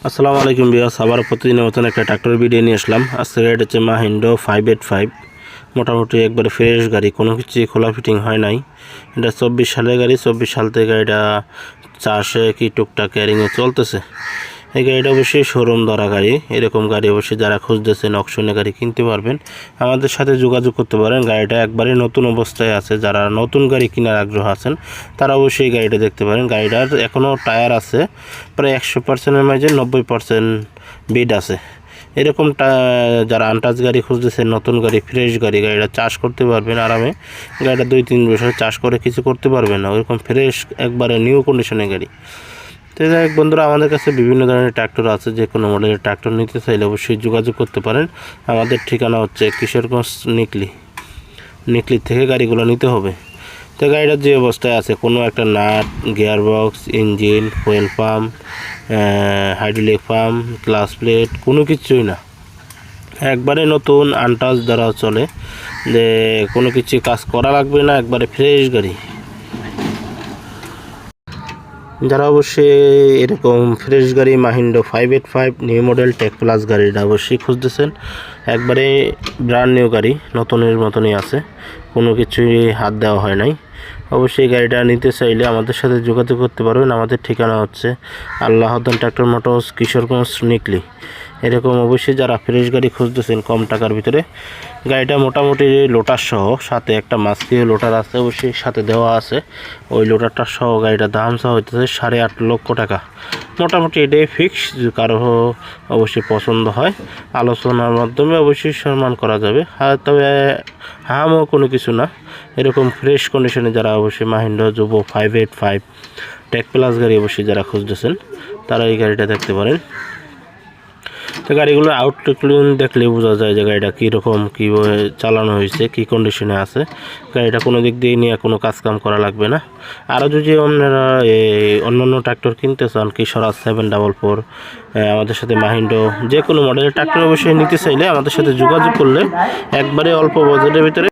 আসসালামু আলাইকুম বিয়াস, আবার প্রতিদিনের মতন একটা ট্রাক্টর ভিডিও নিয়ে আসলাম। আজকে গাড়িটা হচ্ছে মাহিন্দ্রা 585, মোটামুটি একবারে ফ্রেশ গাড়ি, কোনো কিছু খোলা ফিটিং হয় নাই। এটা 24 সালের গাড়ি। 24 সাল থেকে গাড়িটা চাষে কি টুকটাক ক্যারিংয়ে চলতেছে। এই গাড়িটা অবশ্যই শোরুম ধরা গাড়ি। এরকম গাড়ি অবশ্যই যারা খুঁজতেছেন অকশনে গাড়ি কিনতে পারবেন, আমাদের সাথে যোগাযোগ করতে পারেন। গাড়িটা একবারে নতুন অবস্থায় আছে। যারা নতুন গাড়ি কেনার আগ্রহ আছেন তারা অবশ্যই গাড়িটা দেখতে পারেন। গাড়িটার এখনও টায়ার আছে প্রায় 100%-এর মাঝে 90% বিড আছে। এরকম যারা আনটাচ গাড়ি খুঁজতেছেন, নতুন গাড়ি, ফ্রেশ গাড়ি, গাড়িটা চাষ করতে পারবেন আরামে। গাড়িটা 2-3 বছর চাষ করে কিছু করতে পারবেন না, ওইরকম ফ্রেশ একবারে নিউ কন্ডিশনের গাড়ি। তো যাই হোক বন্ধুরা, আমাদের কাছে বিভিন্ন ধরনের ট্র্যাক্টর আছে। যে কোনো মডেলের ট্র্যাক্টর নিতে চাইলে অবশ্যই যোগাযোগ করতে পারেন। আমাদের ঠিকানা হচ্ছে কিশোরগঞ্জ নিকলি থেকে গাড়িগুলো নিতে হবে। তো গাড়িটার যে অবস্থায় আছে, কোনো একটা nut, gearbox, engine, fuel pump, hydraulic pump, clutch plate কোনো কিছুই না, একবারে নতুন আনটাচ দ্বারা চলে। যে কোনো কিছু কাজ করা লাগবে না, একবারে ফ্রেশ গাড়ি। যারা অবশ্যই এরকম ফ্রেশ গাড়ি Mahindra 585 new model tech plus গাড়িটা অবশ্যই খুঁজতেছেন, একবারে ব্র্যান্ড নিউ গাড়ি, নতুনের মতনই আছে, কোনো কিছুই হাত দেওয়া হয় নাই। অবশ্যই গাড়িটা নিতে চাইলে আমাদের সাথে যোগাযোগ করতে পারবেন। আমাদের ঠিকানা হচ্ছে আল্লাহদ্দান ট্র্যাক্টর মোটরস, কিশোরগঞ্জ, নিকলি। এরকম অবশ্যই যারা ফ্রেশ গাড়ি খুঁজতেছেন কম টাকার ভিতরে, গাড়িটা মোটামুটি লোটার সহ, সাথে একটা মাস্কিও লোটার আছে অবশ্যই সাথে দেওয়া আছে। ওই লোটারটা সহ গাড়িটার দাম সহ হইতেছে 8.5 লক্ষ টাকা। মোটামুটি এটাই ফিক্স। কারো অবশ্যই পছন্দ হয়, আলোচনার মাধ্যমে অবশ্যই সম্মান করা যাবে। আর তবে হামও কোনো কিছু না, এরকম ফ্রেশ কন্ডিশনে যারা অবশ্যই মাহিন্দ্রা যুব 585 টেক প্লাস গাড়ি অবশ্যই যারা খুঁজতেছেন তারা এই গাড়িটা দেখতে পারেন। তো গাড়িগুলোর আউটলুক দেখলে বোঝা যায় যে গাড়িটা কীরকম, কীভাবে চালানো হয়েছে, কী কন্ডিশনে আছে। গাড়িটা কোনো দিক দিয়ে নিয়ে কোনো কাজকাম করা লাগবে না। আরও যদি আপনারা অন্য ট্র্যাক্টর কিনতে চান, কিশোরাজ 744, আমাদের সাথে মাহিন্দ্রা যে কোনো মডেলের ট্র্যাক্টর অবশ্যই নিতে চাইলে আমাদের সাথে যোগাযোগ করলে একবারে অল্প বাজেটের ভিতরে